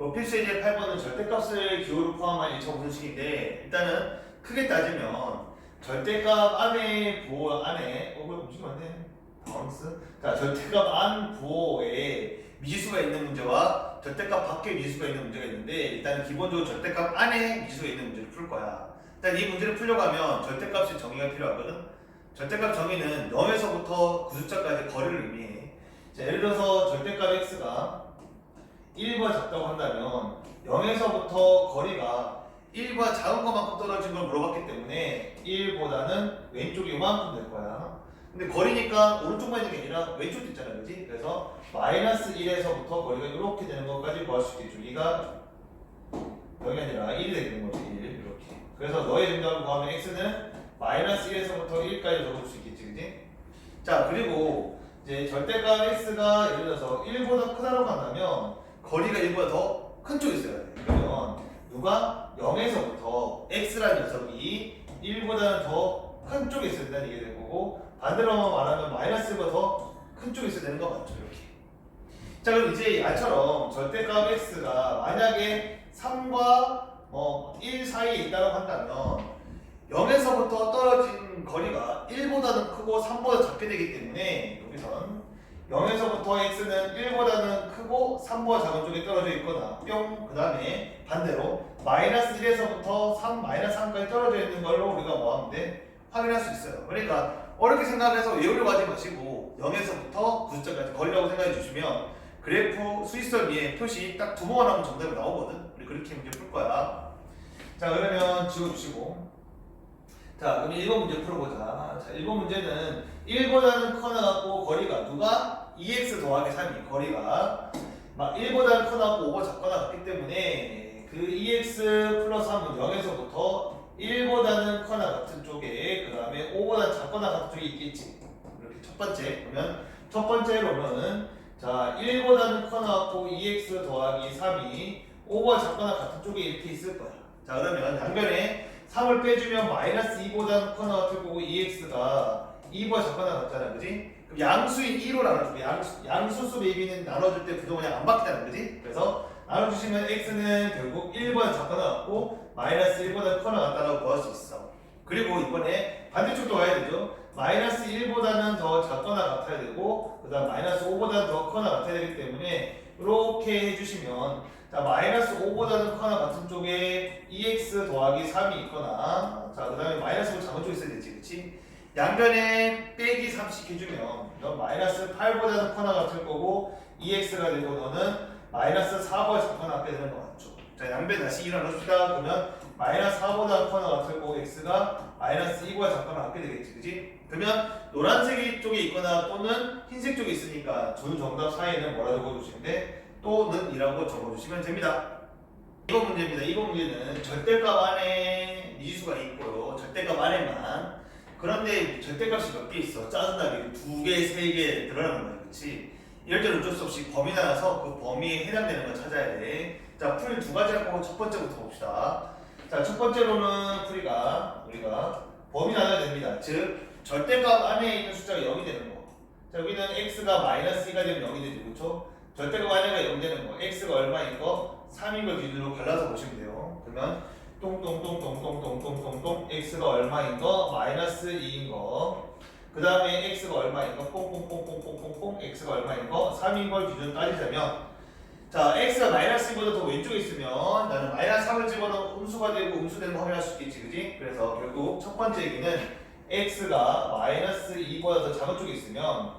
필수의 8번은 절대값을 기호로 포함한 1차 우선식인데 일단은 크게 따지면 절대값 안에 부호 안에 왜 움직이면 안 돼? 바운스. 자, 절대값 안 부호에 미지수가 있는 문제와 절대값 밖에 미지수가 있는 문제가 있는데 일단은 기본적으로 절대값 안에 미지수가 있는 문제를 풀 거야. 일단 이 문제를 풀려고 하면 절대값의 정의가 필요하거든. 절대값 정의는 0에서부터 구숫자까지 거리를 의미해. 자, 예를 들어서 절대값 x가 1과 작다고 한다면 0에서부터 거리가 1과 작은 것만큼 떨어진 걸 물어봤기 때문에 1보다는 왼쪽이 이만큼 될 거야. 근데 거리니까 오른쪽만 있는 게 아니라 왼쪽도 있잖아, 그지? 그래서 마이너스 1에서부터 거리가 이렇게 되는 것까지 구할 수 있겠죠. 2가 0이 아니라 1이 되는 거지, 1 이렇게. 그래서 너의 정답을 구하면 x는 마이너스 1에서부터 1까지 적어줄 수 있겠지, 그지? 자, 그리고 이제 절대값 x가 예를 들어서 1보다 크다고 한다면 거리가 1보다 더 큰 쪽에 있어야 돼. 그러면 누가 0에서부터 x라는 녀석이 1보다는 더 큰 쪽에 있어야 된다는 얘기가 될 거고 반대로 말하면 마이너스 1보다 더 큰 쪽에 있어야 되는 거 맞죠? 이렇게. 자, 그럼 이제 아처럼 절대값 x가 만약에 3과 1 사이에 있다고 한다면 0에서부터 떨어진 거리가 1보다는 크고 3보다 작게 되기 때문에 여기선 0에서부터 x는 1보다는 크고 3보다 작은 쪽에 떨어져 있거나 뿅, 그 다음에 반대로 마이너스 1에서부터 3, 마이너스 3까지 떨어져 있는 걸로 우리가 뭐 하면 돼? 확인할 수 있어요. 그러니까 어렵게 생각해서 외우려고 하지 마시고 0에서부터 구숫자까지 거리라고 생각해 주시면 그래프 수직선 위에 표시 딱 두 번만 하면 정답이 나오거든. 우리 그렇게 문제 풀 거야. 자, 그러면 지워주시고 자, 그럼 1번 문제 풀어보자. 자, 1번 문제는 1보다는 커나갖고 거리가 누가? 2x 더하기 3이 거리가 막 1보다는 커나갖고 5가 작거나 같기 때문에 그 2x 플러스 3은 0에서부터 1보다는 커나 같은 쪽에 그 다음에 5보다 작거나 같은 쪽에 있겠지. 이렇게 첫 번째. 그러면 첫 번째로는 자, 1보다는 커나갖고 2x 더하기 3이 5보다 작거나 같은 쪽에 이렇게 있을 거야. 자, 그러면 양변에 3을 빼주면 마이너스 2보다는 커나 같을 거고 2x가 2보다 작거나 같잖아, 그지? 그럼 양수인 2로 나눠줄게. 양수수 매비는 나눠줄 때 부동은 그냥 안 바뀌잖아, 그지? 그래서 나눠주시면 x는 결국 1보다 작거나 같고 마이너스 1보다 커나 같다라고 구할 수 있어. 그리고 이번에 반대쪽도 가야 되죠. 마이너스 1보다는 더 작거나 같아야 되고 그 다음 마이너스 5보다는 더 커나 같아야 되기 때문에 이렇게 해주시면 자, 마이너스 5보다는 커나 같은 쪽에 2x 더하기 3이 있거나 자, 그 다음에 마이너스 5 작은 쪽에 있어야 되지, 그치? 양변에 빼기 3씩 해주면 넌 마이너스 8보다는 커나 같을 거고 2x가 되고 너는 마이너스 4보다 작거나 같게 되는 거 맞죠? 자, 양변 다시 일어나줍시다. 그러면 마이너스 4보다 커나 같을 거고 x가 마이너스 2보다 작거나 같게 되겠지, 그치? 그러면 노란색 쪽에 있거나 또는 흰색 쪽에 있으니까 두 정답 사이에는 뭐라 적어주시면 돼? 또는 이라고 적어주시면 됩니다. 이번 문제입니다. 이번 문제는 절대값 안에 미지수가 있고요. 절대값 안에만. 그런데 절대값이 몇 개 있어. 짜증나게 2개, 3개 늘어나는 거야. 그치? 이럴 때는 어쩔 수 없이 범위 나눠서 그 범위에 해당되는 걸 찾아야 돼. 자, 풀 두 가지 할 거고 첫 번째부터 봅시다. 자, 첫 번째로는 우리가 범위 나눠야 됩니다. 즉, 절대값 안에 있는 숫자가 0이 되는 거. 자, 여기는 x가 마이너스 2가 되면 0이 되죠. 그렇죠? 절대값 안에가 0 되는 거. x가 얼마인 거? 3인 걸 기준으로 갈라서 보시면 돼요. 그러면 똥똥똥똥똥똥똥똥똥 x가 얼마인 거? 마이너스 2인 거. 그 다음에 x가 얼마인 거? 뽕뽕뽕뽕뽕뽕뽕 x가 얼마인 거? 3인 걸 기준으로 따지자면 자, x가 마이너스 2보다 더 왼쪽에 있으면 나는 마이너스 3을 집어넣으면 음수가 되고 음수되는 거 확인할 수 있겠지, 그지? 그래서 결국 첫 번째 얘기는 x가 마이너스 2보다 더 작은 쪽에 있으면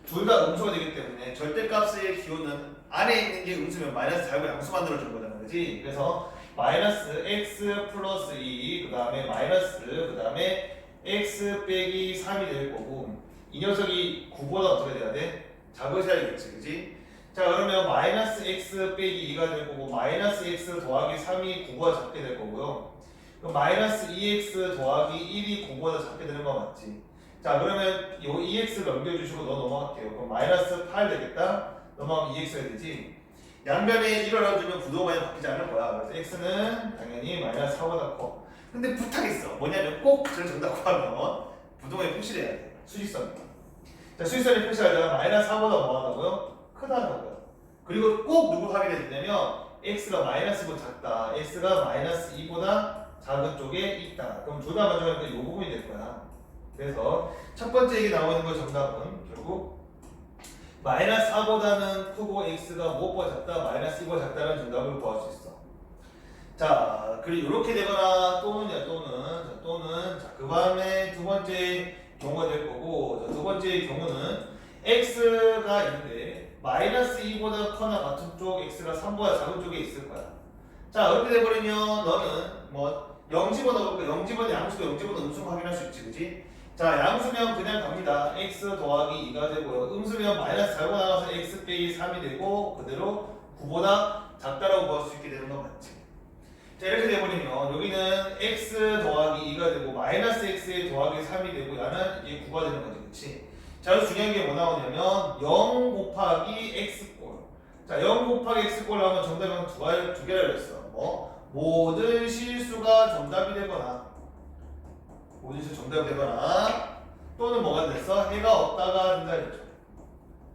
둘 다 음수가 되기 때문에 절대값의 기호는 안에 있는 게 음수면 마이너스 달고 양수 만들어준 거잖아, 그지? 그래서 마이너스 x 플러스 2, 그 다음에 마이너스, 그 다음에 x 빼기 3이 될 거고 이 녀석이 9보다 어떻게 돼야 돼? 작으셔야겠지, 그지? 자, 그러면 마이너스 x 빼기 2가 될 거고 마이너스 x 더하기 3이 9보다 작게 될 거고요. 그럼 마이너스 2x 더하기 1이 9보다 작게 되는 거 맞지? 자, 그러면 요 2x를 넘겨주시고 너 넘어갈게요. 그럼 마이너스 8 되겠다? 넘어가면 2x가 되지? 양변에 1을 넣어주면 부동간이 바뀌지 않을 거야. 그래서 x는 당연히 마이너스 4보다 커. 근데 부탁이 있어. 뭐냐면 꼭 저를 정답 구하면 부동에 표시를 해야 돼. 수직선. 자, 수직선에 표시하자 마이너스 4보다 뭐 하다고요? 크다는 거고요. 그리고 꼭 누구 확인해야 되냐면 x가 마이너스보다 작다. x가 마이너스 2보다 작은 쪽에 있다. 그럼 둘 다 가져가니까 이 부분이 될 거야. 그래서 첫 번째 얘기 나오는 거 정답은 결국 마이너스 4보다는 크고 x가 무엇보다 작다, 마이너스 2보다 작다는 정답을 구할 수 있어. 자, 그리고 이렇게 되거나 또는 자, 그 다음에 두 번째 경우가 될 거고, 자, 두 번째 경우는 x가 있는데 마이너스 2보다 커나 같은 쪽 x가 3보다 작은 쪽에 있을 거야. 자, 이렇게 돼버리면 너는 뭐 0집어넣을까? 0집어넣 양수도 0집어넣 음수 확인할 수 있지, 그치? 자, 양수면 그냥 갑니다. x 더하기 2가 되고요. 음수면 마이너스 달고 나가서 x 빼기 3이 되고 그대로 9보다 작다라고 구할 수 있게 되는 건 맞지? 자, 이렇게 돼버리면 여기는 x 더하기 2가 되고 마이너스 x에 더하기 3이 되고 야는 이게 9가 되는 거지, 그치? 자, 여기서 중요한 게 뭐 나오냐면 0 곱하기 x꼴. 자, 0 곱하기 x꼴 하면 정답은 두 개라고 했어. 뭐? 모든 실수가 정답이 되거나 또는 뭐가 됐어? 해가 없다가 된다 했죠.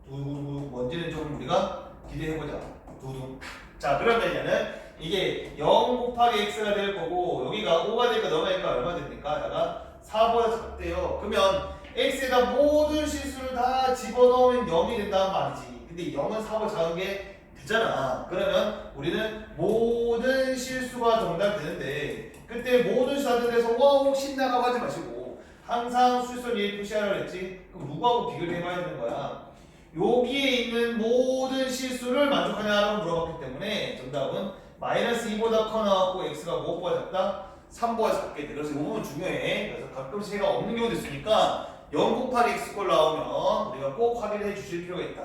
두둥 뭔지는 좀 우리가 기대해보자. 두둥. 자, 그러면 얘는 이게 0 곱하기 x가 될 거고 여기가 5가 되니까 넘어가니까 얼마 됩니까? 얘가 4보다 작대요. 그러면 x에다 모든 실수를 다 집어넣으면 0이 된다는 말이지. 근데 0은 4보다 작은 게 되잖아. 그러면 우리는 모든 실수가 정답이 되는데 그때 모든 실수들에서 와우 신나라고 하지 마시고 항상 수일선 위에 표시하라고 했지. 그럼 누구하고 비교를 해봐야 되는 거야. 여기에 있는 모든 실수를 만족하냐라고 물어봤기 때문에 정답은 마이너스 2보다 커 나왔고 x가 무엇보다 작다? 3보다 작게 돼. 그래서 이 부분 중요해. 그래서 가끔씩 해가 없는 경우도 있으니까 0 곱하기 x꼴 나오면 우리가 꼭 확인해 주실 필요가 있다.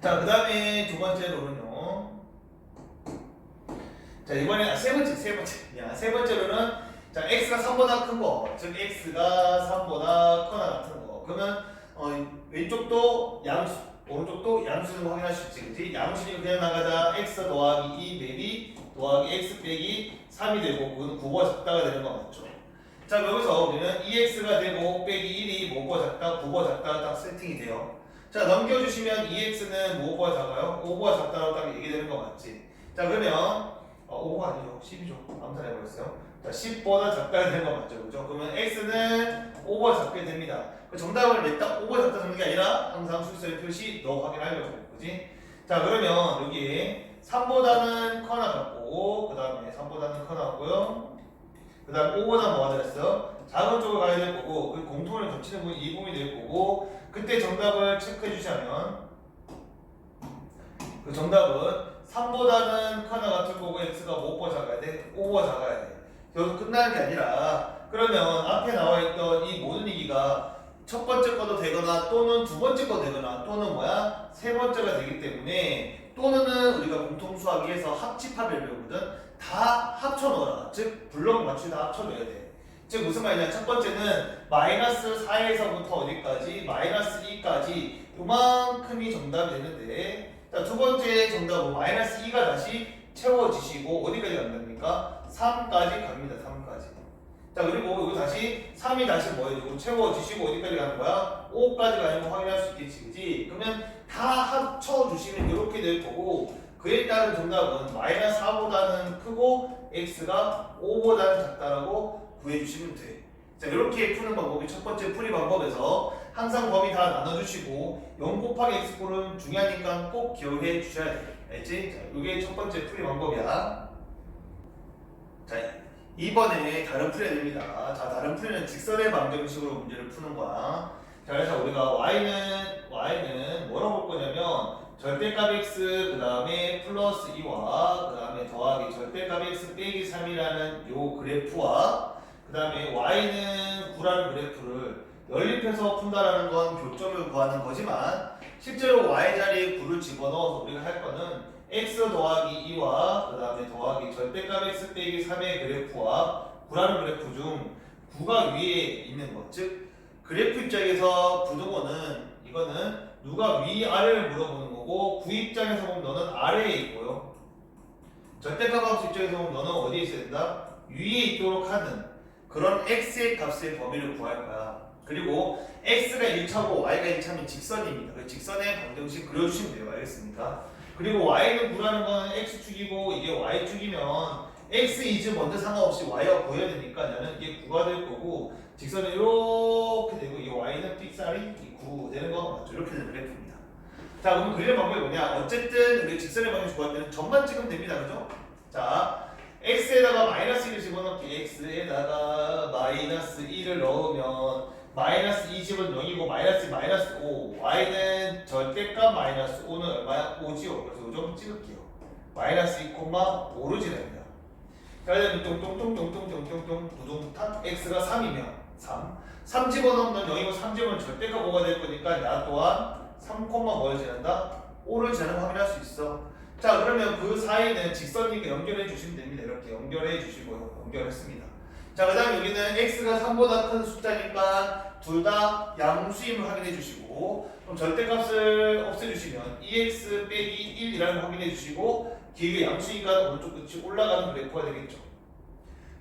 자, 그 다음에 두 번째로는요. 자, 이번에 세 번째로는 자, x가 3보다 큰 거, 즉 x가 3보다 커나 같은 거. 그러면 왼쪽도 양수, 오른쪽도 양수는 확인할 수 있지, 그렇지? 양수는 그냥 나가자 x 더하기 2 맵이 더하기 x 빼기 3이 되고 그건 9보다 작다가 되는 거 맞죠? 자, 여기서 우리는 2x가 되고 빼기 1이 뭐보다 작다, 9보다 작다 딱 세팅이 돼요. 자, 넘겨주시면 2x는 뭐보다 작아요? 5보다 작다라고 딱 얘기되는 거 맞지? 자, 그러면 5가 아니죠. 10이죠. 암산해버렸어요. 자, 10보다 작다가 되는 거 맞죠? 그죠? 그러면 x는 5보다 작게 됩니다. 그 정답을 냈다 5보다 작다 적는 게 아니라 항상 수술의 표시 너 확인하려고. 그지? 자, 그러면 여기에 3보다는 커나 같고 그 다음에 3보다는 커나 같고요. 그 다음 5보다 뭐가 되었어? 작은 쪽을 가야 될 거고 그 공통을 겹치는 부분이 이 부분이 될 거고 그때 정답을 체크해 주시면 그 정답은 3보다는 커나 같은 거고 x가 무엇보다 작아야 돼? 5보다 작아야 돼. 여기서 끝나는 게 아니라 그러면 앞에 나와 있던 이 모든 얘기가 첫 번째 거도 되거나 또는 두 번째 거 되거나 또는 뭐야? 세 번째가 되기 때문에 또는은 우리가 공통수학에서 합집합을 배우거든. 다 합쳐 넣어라. 즉 블록 맞추기 다 합쳐 넣어야 돼. 즉 무슨 말이냐? 첫 번째는 마이너스 4에서부터 어디까지? 마이너스 2까지 요만큼이 정답이 되는데 자, 두 번째 정답은 마이너스 2가 다시 채워지시고 어디까지 간답니까? 3까지 갑니다. 3까지. 자, 그리고 여기 다시 3이 다시 뭐해주고 채워지시고 어디까지 가는 거야? 5까지 가는 거 확인할 수 있겠지, 그지? 그러면 다 합쳐주시면 이렇게 될 거고 그에 따른 정답은 마이너스 4보다는 크고 x가 5보다는 작다라고 구해주시면 돼. 자, 이렇게 푸는 방법이 첫 번째 풀이 방법에서 항상 범위 다 나눠주시고 0 곱하기 x꼴은 중요하니까 꼭 기억해 주셔야 돼. 알지? 자, 이게 첫 번째 풀이 방법이야. 자, 이번에 다른 풀이 됩니다. 자, 다른 풀이는 직선의 방정식으로 문제를 푸는 거야. 자, 그래서 우리가 y는 뭐라고 볼 거냐면 절대값 x 그 다음에 플러스 2와 그 다음에 더하기 절대값 x 빼기 3이라는 요 그래프와 그 다음에 y는 9라는 그래프를 연립해서 푼다라는 건 교점을 구하는 거지만 실제로 y 자리에 9를 집어넣어서 우리가 할 거는 x 더하기 2와 그 다음에 더하기 절대값 x 빼기 3의 그래프와 9라는 그래프 중 9가 위에 있는 것. 즉 그래프 입장에서 부등호는 이거는 누가 위 아래를 물어보는 거고 9 입장에서 보면 너는 아래에 있고요. 절대값 함수 입장에서 보면 너는 어디에 있어야 된다? 위에 있도록 하는 그런 x의 값의 범위를 구할 거야. 그리고 x가 1차고 y가 1차면 직선입니다. 그 직선의 방정식 그려주시면 돼요. 알겠습니까? 그리고 y는 구라는 건 x축이고 이게 y축이면 x 이즈 먼저 상관없이 y가 구해야 되니까 나는 이게 9가 될 거고 직선은 이렇게 되고 이 y는 삑살이 9 되는 거 맞죠? 이렇게 되는 그래프입니다. 자, 그럼 그리는 방법이 뭐냐? 어쨌든 우리 직선의 방정식 구하면 점만 찍으면 됩니다. 그죠? 자, x에다가 마이너스 1을 집어넣기 x에다가 마이너스 1을 넣으면 마이너스 2 집은 0이고 마이너스 5 y는 절대값 마이너스 5는 얼마야? 5지요. 그래서 이 점 찍을게요. 마이너스 2, 5로 지냅니다. 자, 그다음에 똥똥똥똥똥똥똥똥 두둥탁 x가 3이면 3 집어넣으면 0이고 3 집어넣으면 절대값 5가 될 거니까 야 또한 3, 뭘 지난다? 5를 지나는 거 확인할 수 있어. 자, 그러면 그 사이는 직선이니까 연결해 주시면 됩니다. 이렇게 연결해 주시고요. 연결했습니다. 자, 그 다음에 여기는 x가 3보다 큰 숫자니까 둘 다 양수임을 확인해 주시고 그럼 절대값을 없애주시면 2x 빼기 1이라는 거 확인해 주시고 기울기 양수니까 오른쪽 끝이 올라가는 그래프가 되겠죠.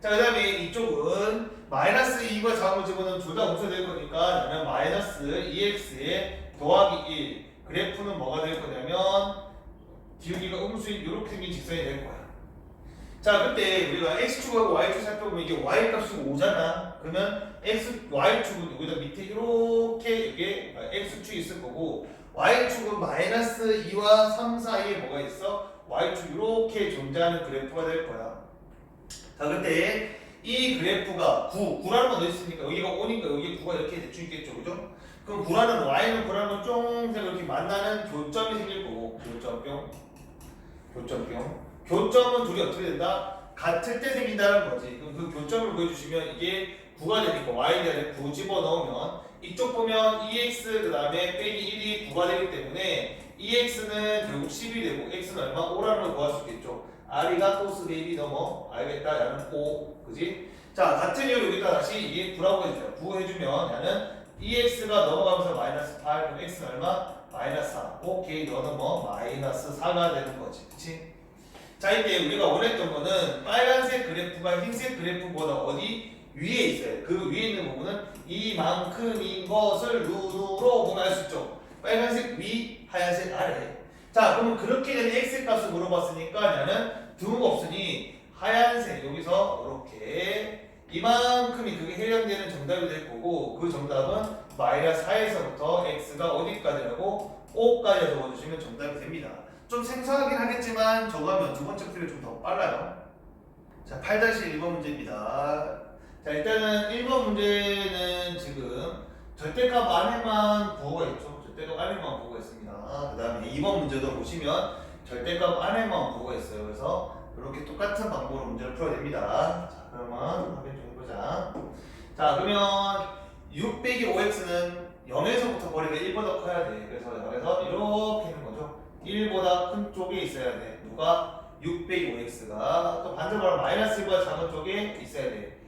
자, 그 다음에 이쪽은 마이너스 2과 작은 집어는 둘 다 음수될 거니까 그러면 마이너스 2x에 더하기 1 그래프는 뭐가 될 거냐면 기울기가 음수인 이렇게 생긴 직선이 될 거야. 자, 그때 우리가 x축하고 y축 살펴보면 이게 y값이 5잖아. 그러면 y축은 여기다 밑에 이렇게 이게 x축이 있을 거고 y축은 마이너스 2와 3 사이에 뭐가 있어? y축 이렇게 존재하는 그래프가 될 거야. 자, 그때 이 그래프가 9라는 건 어디 있습니까? 여기가 5니까 여기 9가 이렇게 대충 있겠죠, 그죠? 그럼 y는 9라는 쫑 이렇게 만나는 교점이 생길 거고 교점은 둘이 어떻게 된다? 같을 때 생긴다는 거지. 그럼 그 교점을 보여주시면 이게 9가 되니까 y에 대한 9 집어넣으면 이쪽 보면 2x 그 다음에 빼기 1이 9가 되기 때문에 2x는 결국 10이 되고 x는 얼마? 5라는 걸 구할 수 있겠죠. r이가 또스 베이비 넘어 알겠다? 야는 5 그지? 자, 같은 이유로 여기다 다시 이게 9라고 해줘요. 9 해주면 야는 2x가 넘어가면서 마이너스 8 그럼 x는 얼마? 마이너스 4 오케이 너는 뭐 마이너스 4가 되는 거지 그치? 자, 이때 우리가 원했던 거는 빨간색 그래프가 흰색 그래프보다 어디? 위에 있어요. 그 위에 있는 부분은 이만큼인 것을 눈으로 보면 알 수 있죠. 빨간색 위, 하얀색 아래. 자, 그러면 그렇게 된 x 값을 물어봤으니까 나는 등호가 없으니 하얀색 여기서 이렇게 이만큼이 그게 해당되는 정답이 될 거고 그 정답은 마이너스 4에서부터 x가 어디까지라고? 5까지 적어주시면 정답이 됩니다. 좀 생소하긴 하겠지만 저거 하면 두 번째 풀이 좀 더 빨라요. 자, 8-1번 문제입니다. 자, 일단은 1번 문제는 지금 절대값 안에만 부호가 있죠. 절대값 안에만 부호가 있습니다. 그 다음에 2번 문제도 보시면 절대값 안에만 부호가 있어요. 그래서 이렇게 똑같은 방법으로 문제를 풀어야 됩니다. 자, 그러면 확인 좀 해보자. 자, 그러면 6 빼기 5x는 0에서부터 거리가 1보다 커야 돼. 그래서 0에서 이렇게 있는 거죠. 1보다 큰 쪽에 있어야 돼. 누가? 6 빼기 5x가 또 반대로 마이너스 1보다 작은 쪽에 있어야 돼.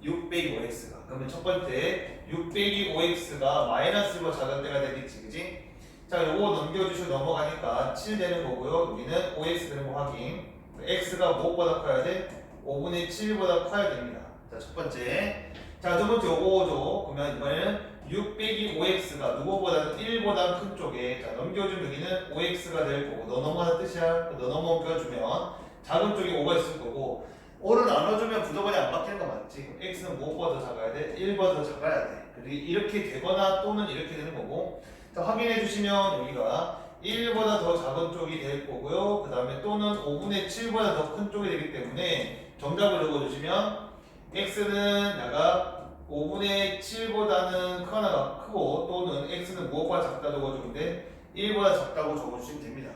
6 빼기 5x가 그러면 첫 번째 6 빼기 5x가 마이너스 1보다 작은 때가 되겠지 그지? 자, 요거 넘겨주시고 넘어가니까 7 되는 거고요. 여기는 5x 되는 거 확인. x가 무엇보다 커야 돼? 5분의 7보다 커야 됩니다. 자, 첫 번째. 자, 두 번째 요거죠. 그러면 이번에는 6 빼기 5x가 누구보다는 1보다 큰 쪽에 자, 넘겨주면 여기는 5x가 될 거고 너 넘어가는 뜻이야. 너 넘겨주면 작은 쪽에 5가 있을 거고 5를 나눠주면 부동반이 안 바뀌는 거 맞지? 그럼 x는 무엇보다 더 작아야 돼? 1보다 더 작아야 돼. 그리고 이렇게 되거나 또는 이렇게 되는 거고 자, 확인해 주시면 여기가 1보다 더 작은 쪽이 될 거고요. 그 다음에 또는 5분의 7보다 더 큰 쪽이 되기 때문에 정답을 적어주시면 x는 내가 5분의 7보다는 크거나 크고 또는 x는 무엇보다 작다 적어주는데 1보다 작다고 적어주시면 됩니다.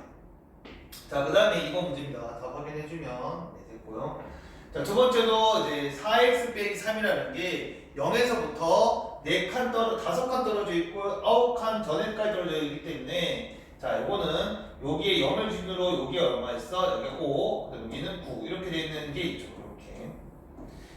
자, 그 다음에 2번 문제입니다. 다 확인해주면 네, 됐고요. 자, 두 번째도 이제 4x 빼기 3이라는 게 0에서부터 4칸 5칸 떨어져 있고 9칸 전에까지 떨어져 있기 때문에 자, 이거는 여기에 0을 기준으로 여기에 얼마 있어? 여기 5, 여기는 9 이렇게 되어 있는 게 있죠. 이렇게.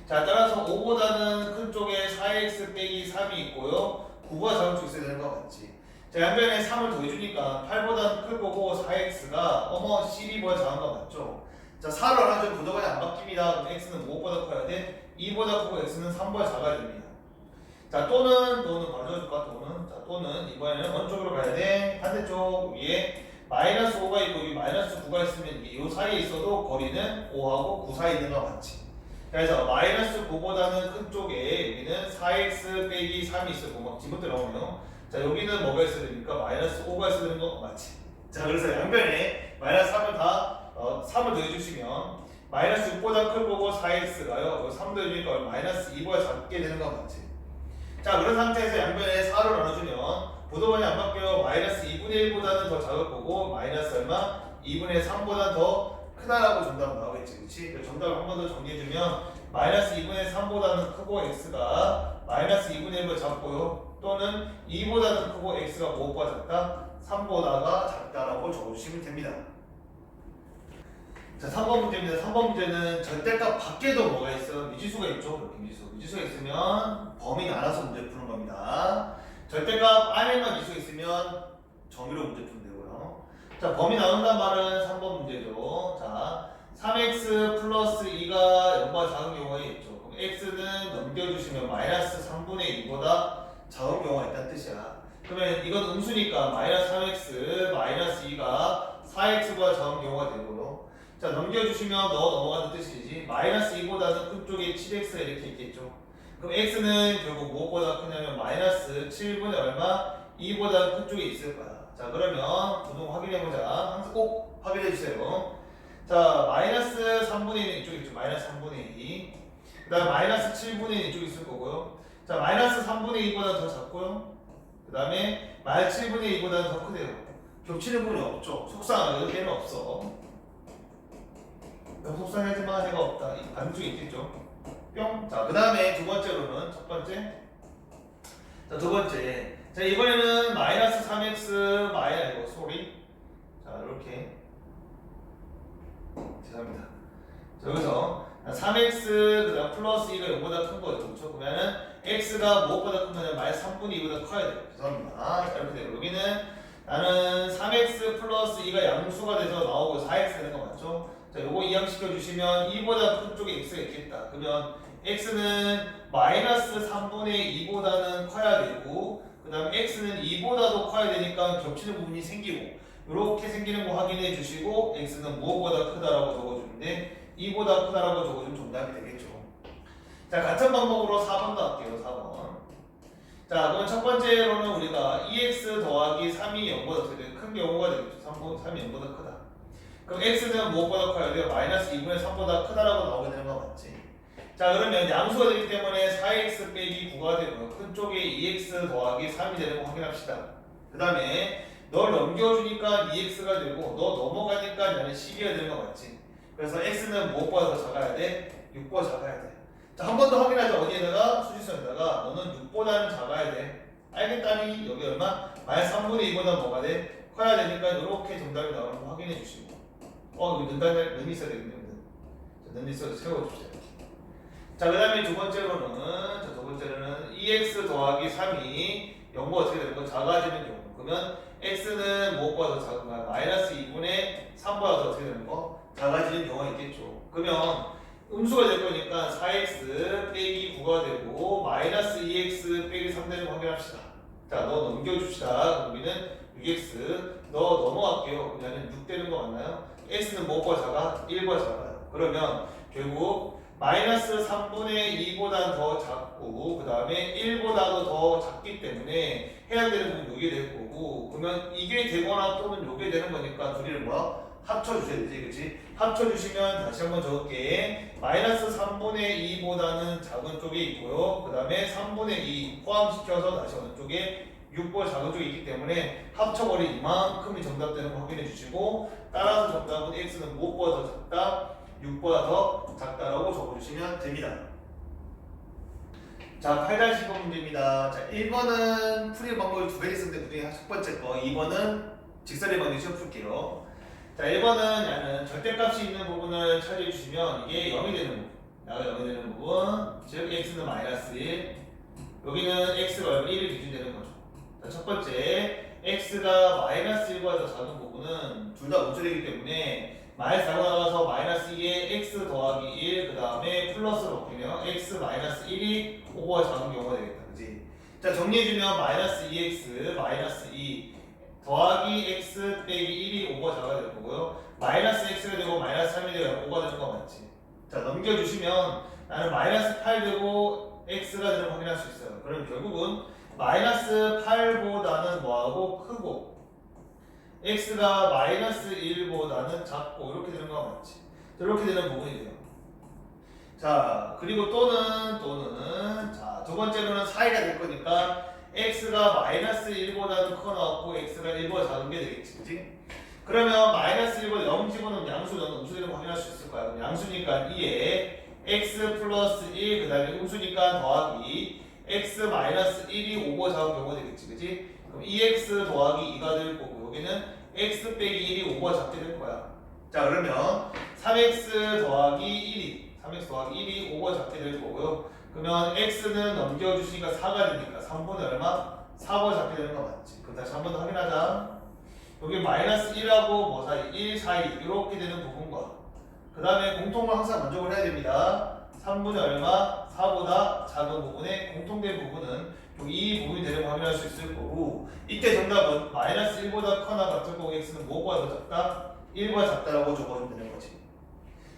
자, 따라서 5보다는 큰 쪽에 4x 빼기 3이 있고요. 9가 작은 쪽에 있어야 되는 거 맞지? 자, 양변에 3을 더해주니까 8보다는 클 거고 4x가 12보다 작은 거 맞죠? 자, 4를 하나 좀 부동반이 안 바뀝니다. 그럼 x는 무엇보다 커야 돼? 2보다 크고 x는 3보다 작아야 됩니다. 자, 또는 바로 적어줄까? 또는 이번에는 어느 쪽으로 가야 돼? 반대쪽 위에 마이너스 5가 있고 여기 마이너스 9가 있으면 이 사이에 있어도 거리는 5하고 9 사이에 있는 거 맞지? 그래서 마이너스 9보다는 큰 쪽에 여기는 4x 빼기 3이 있을 거고 막 지문 들어오면 자, 여기는 뭐가 있어야 되니까 마이너스 5가 있어야 되는 거 맞지? 자, 그래서 양변에 마이너스 3을 3을 더해주시면 마이너스 6보다 클 거고 4x가요 3 더해주니까 마이너스 2보다 작게 되는 거 맞지? 자, 그런 상태에서 양변에 4로 나눠주면 부도번이 안 바뀌어 마이너스 2분의 1보다는 더 작을 거고 마이너스 얼마? 2분의 3보다 더 크다라고 정답 나오겠지, 그렇지? 그래서 정답을 한 번 더 정리해주면 마이너스 2분의 3보다는 크고 x가 마이너스 2분의 1보다 작고요 또는 2보다는 크고 x가 무엇보다 작다? 3보다가 작다라고 적어주시면 됩니다. 자, 3번 문제입니다. 3번 문제는 절대값 밖에도 뭐가 있어? 미지수가 있죠. 이렇게 미지수가 있으면 범위 알아서 문제 푸는 겁니다. 절대값 안에만 미수가 있으면 정의로 문제 푸면 되고요. 자, 범위 나온단 말은 3번 문제죠. 자, 3x 플러스 2가 0보다 작은 경우가 있죠. 그럼 x는 넘겨주시면 마이너스 3분의 2보다 작은 경우가 있다는 뜻이야. 그러면 이건 음수니까 마이너스 3x 마이너스 2가 4x보다 작은 경우가 되고요. 자, 넘겨주시면 넘어가는 뜻이지. 마이너스 2보다는 큰 쪽에 7x가 이렇게 있겠죠. 그럼 x는 결국 무엇보다 크냐면 마이너스 7분의 얼마? 2보다 큰 쪽에 있을 거야. 자, 그러면 부동 확인해보자. 항상 꼭 확인해주세요. 자, 마이너스 3분의 1은 이쪽에 있죠. 마이너스 3분의 2. 그 다음 마이너스 7분의 1 이쪽에 있을 거고요. 자, 마이너스 3분의 2보다 더 작고요. 그 다음에 마이너스 7분의 2보다 더 크대요. 겹치는 부분이 없죠. 속상하게 얘는 없어. 속상하지만 해가 없다. 이 반대쪽에 있겠죠. 뿅. 자, 그 다음에 두 번째로는 첫 번째. 자, 두 번째. 자, 이번에는 마이너스 3x 마이너스 소리. 자, 이렇게. 죄송합니다. 자, 여기서 3x 그다음 플러스 2가 0보다 큰 거죠. 그렇죠? 그러면은 x가 무엇보다 큰 거냐면 마이너스 3분의 2보다 커야 돼요. 죄송합니다. 자, 이렇게 돼요. 여기는 나는 3x 플러스 2가 양수가 돼서 나오고 4x 되는 거 맞죠? 자, 요거 이항시켜 주시면 2보다 큰 쪽에 x가 있겠다. 그러면 x는 마이너스 3분의 2보다는 커야 되고 그 다음에 x는 2보다도 커야 되니까 겹치는 부분이 생기고 이렇게 생기는 거 확인해 주시고 x는 무엇보다 크다라고 적어주는데 2보다 크다라고 적어주면 정답이 되겠죠. 자, 같은 방법으로 4번도 할게요. 4번. 자, 그럼 첫 번째로는 우리가 2x 더하기 3이 0보다 어떻게 돼요? 큰 경우가 되겠죠. 3이 0보다 크다. 그럼 x는 무엇보다 커야 돼요? 마이너스 2분의 3보다 크다라고 나오게 되는 거 맞지? 자, 그러면 양수가 되기 때문에 4x 빼기 9가 되고요. 큰 쪽에 2x 더하기 3이 되는 거 확인합시다. 그 다음에 널 넘겨주니까 2x가 되고 너 넘어가니까 나는 12가 되는 거 맞지? 그래서 x는 무엇보다 더 작아야 돼? 6보다 작아야 돼. 자, 한 번 더 확인하자. 어디에다가? 수직선에다가 너는 6보다는 작아야 돼. 알겠다니? 여기 얼마? 마이너스 3분의 2보다 뭐가 돼? 커야 되니까 이렇게 정답이 나오는 거 확인해 주시고 여기 는이 있어야 되겠네요. 자, 는이 있어서 세워줍시다. 자, 그 다음에 두 번째로는 2x 더하기 3이 0보다 어떻게 되는 거? 작아지는 경우. 그러면 x는 무엇보다 더 작은 거야? 마이너스 2분의 3보다 더 어떻게 되는 거? 작아지는 경우가 있겠죠. 그러면 음수가 될 거니까 4x 빼기 9가 되고 마이너스 2x 빼기 3 되는 거 확인합시다. 자, 너 넘겨줍시다. 여기는 6x 너 넘어갈게요. 그러면 6 되는 거 맞나요? x는 무엇보다 작아? 1보다 작아요. 그러면 결국 마이너스 3분의 2보다 더 작고 그 다음에 1보다도 더 작기 때문에 해당되는 부분 요게 될 거고 그러면 이게 되거나 또는 요게 되는 거니까 둘이를 뭐야? 합쳐주셔야 되지, 그치? 합쳐주시면 다시 한번 적을게. 마이너스 3분의 2보다는 작은 쪽에 있고요. 그 다음에 3분의 2 포함시켜서 다시 어느 쪽에 6보다 작은 쪽에 있기 때문에 합쳐버린 이만큼이 정답되는 거 확인해 주시고 따라서 정답은 x는 무엇보다 더 작다? 6보다 더 작다라고 적어주시면 됩니다. 자, 8-10번 문제입니다. 자, 1번은 풀이 방법이 두 개 있었는데 그중에 첫 번째 거 2번은 직선의 방식 시험 풀게요. 자, 1번은 나는 절대값이 있는 부분을 처리해 주시면 이게 0이 되는 부분 야가 0이 되는 부분 즉 x는 마이너스 1 여기는 x가 얼마 1이 기준되는 거죠. 자, 첫 번째 x가 마이너스 1보다 더 작은 부분은 둘 다 음수되기 때문에 마이너스 4가 나가서 마이너스 2에 x 더하기 1 그 다음에 플러스로 바뀌면 x 마이너스 1이 5보다 작은 경우가 되겠다. 그지? 자, 정리해주면 마이너스 2x 마이너스 2 더하기 x 빼기 1이 5가 작아야 될 거고요. 마이너스 x가 되고 마이너스 3이 되고 5가 되는 거 맞지? 자, 넘겨주시면 나는 마이너스 8 되고 x가 되는 거 확인할 수 있어요. 그럼 결국은 마이너스 8보다는 뭐하고 크고 x가 마이너스 1보다는 작고 이렇게 되는 거 맞지? 이렇게 되는 부분이 돼요. 자, 그리고 또는 자, 두 번째로는 사이가 될 거니까 x가 마이너스 1보다는 커 나왔고 x가 1보다 작은 게 되겠지, 그치? 그러면 마이너스 1보다 0 집어넣으면 양수 넣으면 음수되는 거 확인할 수 있을 거야. 그럼 양수니까 2에 x 플러스 1, 그 다음에 음수니까 더하기 x 마이너스 1이 5보 작은 경우가 되겠지, 그치? 그럼 2x 더하기 2가 될 거고 여기는 x 빼기 1이 5가 작게 될 거야. 자, 그러면 3x 더하기 1이 5가 작게 될 거고요. 그러면 x는 넘겨주시니까 4가 되니까 3분의 얼마? 4가 작게 되는 거 맞지? 그럼 다시 한 번 더 확인하자. 여기 마이너스 1하고 뭐 사이? 1 사이 이렇게 되는 부분과 그 다음에 공통을 항상 만족을 해야 됩니다. 3분의 얼마? 4보다 작은 부분에 공통된 부분은 이 부분이 되는 거 확인할 수 있을 거고 이때 정답은 마이너스 1보다 커나 같을 거고 x는 뭐보다 더 작다? 1보다 작다라고 적어주면 되는 거지.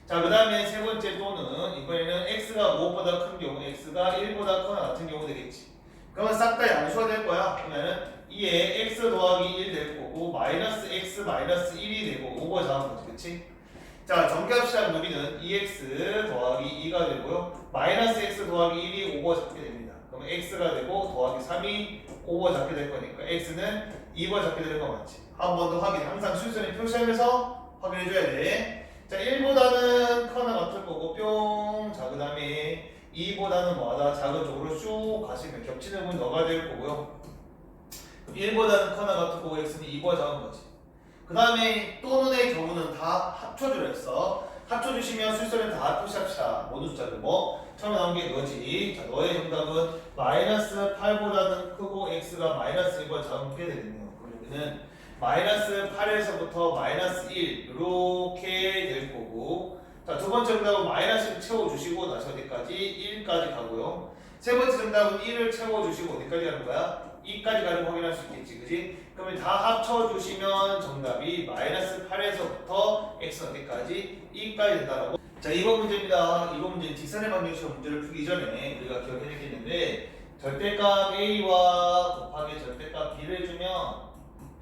자, 그 다음에 세 번째 또는 이번에는 x가 5보다 큰 경우 x가 1보다 커나 같은 경우 되겠지. 그러면 싹 다 양수가 될 거야. 그러면은 2에 x 더하기 1 될 거고 마이너스 x 마이너스 1이 되고 5보다 작은 거지, 그치? 자, 정기합시다. 여기는 2x 더하기 2가 되고요. 마이너스 x 더하기 1이 5보다 작게 됩니다. 그러면 x가 되고 더하기 3이 5보다 작게 될 거니까 x는 2보다 작게 되는 거 맞지? 한 번 더 확인. 항상 순서를 표시하면서 확인해줘야 돼. 자, 1보다는 커나 같을 거고 뿅. 자, 그 다음에 2보다는 뭐하다? 작은 쪽으로 쭉 가시면 겹치는 부분 너가 될 거고요. 1보다는 커나 같을 거고 x는 2보다 작은 거지. 그 다음에 또는의 경우는 다 합쳐주려 했어. 합쳐주시면 순서를 다 표시합시다. 모든 숫자들 뭐 처음에 나온 게 너지. 자, 너의 정답은 마이너스 8보다는 크고 x가 마이너스 1보다 작게 되겠네요. 그럼 여기는 마이너스 8에서부터 마이너스 1 이렇게 될 거고 자, 두 번째 정답은 마이너스 1 채워주시고 다시 어디까지? 1까지 가고요. 세 번째 정답은 1을 채워주시고 어디까지 가는 거야? 2까지 가는 거 확인할 수 있겠지, 그지? 그러면 다 합쳐주시면 정답이 마이너스 8에서부터 x 어디까지? 2까지 된다라고. 자, 2번 문제입니다. 2번 문제는 직선의 방정식으로 문제를 풀기 전에 우리가 기억해야겠는데 절대값 a와 곱하기 절대값 b를 주면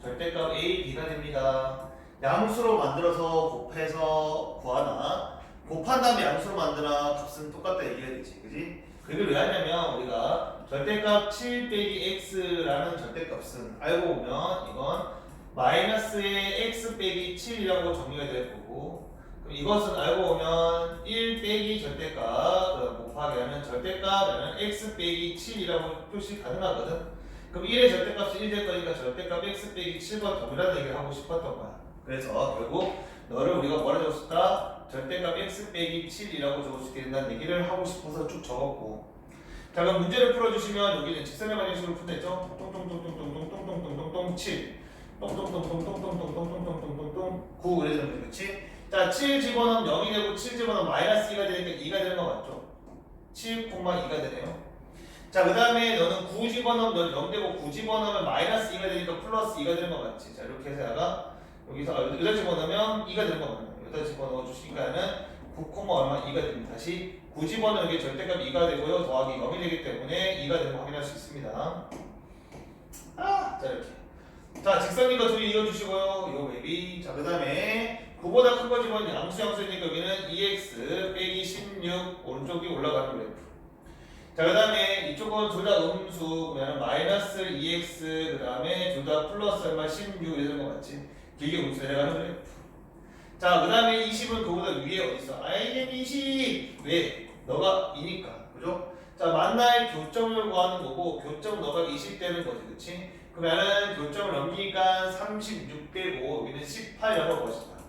절대값 a, b가 됩니다. 양수로 만들어서 곱해서 구하나 곱한 다음에 양수로 만드나 값은 똑같다 얘기해야 되지, 그지? 그걸 왜 하냐면 우리가 절대값 7 빼기 x라는 절대값은 알고 보면 이건 마이너스의 x 빼기 7이라고 정리가 될 거고 그럼 이것은 알고 보면 1 빼기 절대값 곱하기 하면 절대값에는 x 빼기 7이라고 표시 가능하거든. 그럼 1의 절대값이 1 될 거니까 절대값 x 빼기 7과 동일한 얘기를 하고 싶었던 거야. 그래서 결국 너를 우리가 뭐라 적었을까? 절대값 x 빼기 7이라고 적을 수 있게 된다는 얘기를 하고 싶어서 쭉 적었고 자, 그럼 문제를 풀어주시면 여기는 직선의 방정식으로 푼댔죠? 똥똥똥똥똥똥똥똥똥똥똥똥 7 똥똥똥똥똥똥똥똥똥똥똥똥 9 이래 되는 거지, 그치? 자, 7 집어넣으면 0이 되고 7 집어넣으면 마이너스 2가 되니까 2가 되는 거 맞죠? 7, 2가 되네요. 자, 그 다음에 너는 9 집어넣으면 0 되고 9 집어넣으면 마이너스 2가 되니까 플러스 2가 되는 거 맞지? 자, 이렇게 해서 야가 여기서 여기다 집어넣으면 2가 되는 거 맞나요? 여기다 집어넣어 주시니까는 9, 얼마 2가 됩니다. 다시 9 집어넣으면 이게 절대값 2가 되고요. 더하기 0이 되기 때문에 2가 되는 거 확인할 수 있습니다. 자, 이렇게. 자, 직선이니까 둘이 이어주시고요. 이거 maybe. 자, 그 다음에 9보다 큰 거 집어넣으면 양수니까 여기는 2x 빼기 16 오른쪽이 올라가는 그래프. 자, 그 다음에 이쪽은 둘 다 음수 그러면 마이너스 2x 그 다음에 둘 다 플러스 얼마 16 이런 거 맞지? 길게 음수 내려가는 그래프. 자, 그 다음에 20은 그보다 위에 어딨어? IN 20! 왜? 너가 2니까. 그죠? 자, 만날 교점을 구하는 거고 교점 너가 20 되는 거지, 그치? 그러면은 교점을 넘기니까 36 되고 여기는 18이라고 보시다.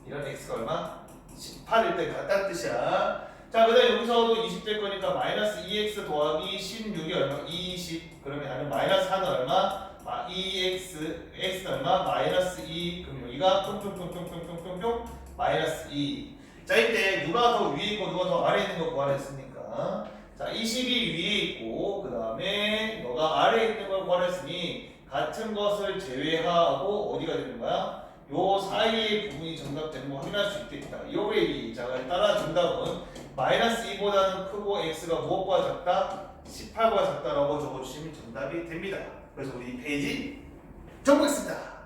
이런 x가 얼마? 18일 때 같다는 뜻이야. 자, 그 다음에 여기서도 20 될 거니까 마이너스 2x 더하기 16이 얼마? 20. 그러면 하면 마이너스 4는 얼마? 2x, x는 얼마? 마이너스 2. 그럼 여기가 뿅뿅뿅뿅뿅뿅뿅 마이너스 2. 자, 이때 누가 더 위에 있고 누가 더 아래에 있는 거 구하라 했습니까? 자, 20이 위에 있고 그 다음에 너가 했으니 같은 것을 제외하고 어디가 되는 거야? 요 사이의 부분이 정답되는 거 확인할 수 있겠다. 요의 자 따라 정답은 마이너스 2보다는 크고 x가 무엇보다 작다? 18보다 작다라고 적어주시면 정답이 됩니다. 그래서 우리 이 페이지 정보했습니다.